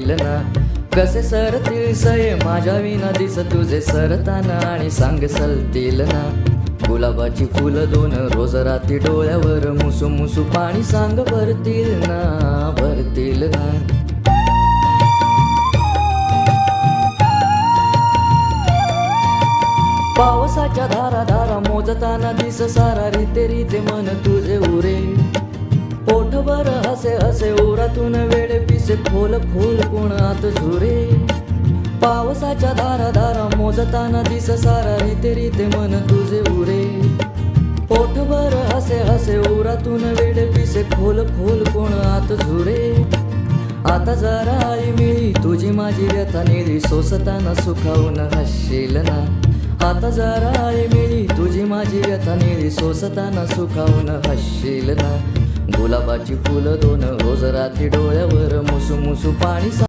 हसशील ना. कसे सरतील सये माझ्या विना दिस तुझे सरताना आणि सांग सलतील ना. गुलाबाची फुलं दोन रोज रात्री डोळ्यावर मुसू मुसू पाणी सांग भरतील ना, भरतील ना. पावसाच्या धारा धारा मोजताना दिस सारा रीते रीते मन तुझे उरे. पोटभर हसे हसे ओरातून वेळ पिसे खोल खोल कोण आत झुरे. पावसाच्या धारा धारा मोजताना दिस सारा रीते रीते मन तुझे उरे. पोटभर हसे हसे ओरातून वेळ पिसे खोल खोल कोण आत झुरे. आता जरा आई मिळी तुझी माझी व्यथा निळी सोसताना सुखावून हसशील ना. आता जरा आई मिळी तुझी माझी व्यथा निळी सोसताना सुखावून हसशील ना. गुलाबाची फुलं दोन रोज रात्री डोळ्यावर मुसू मुसू पाणी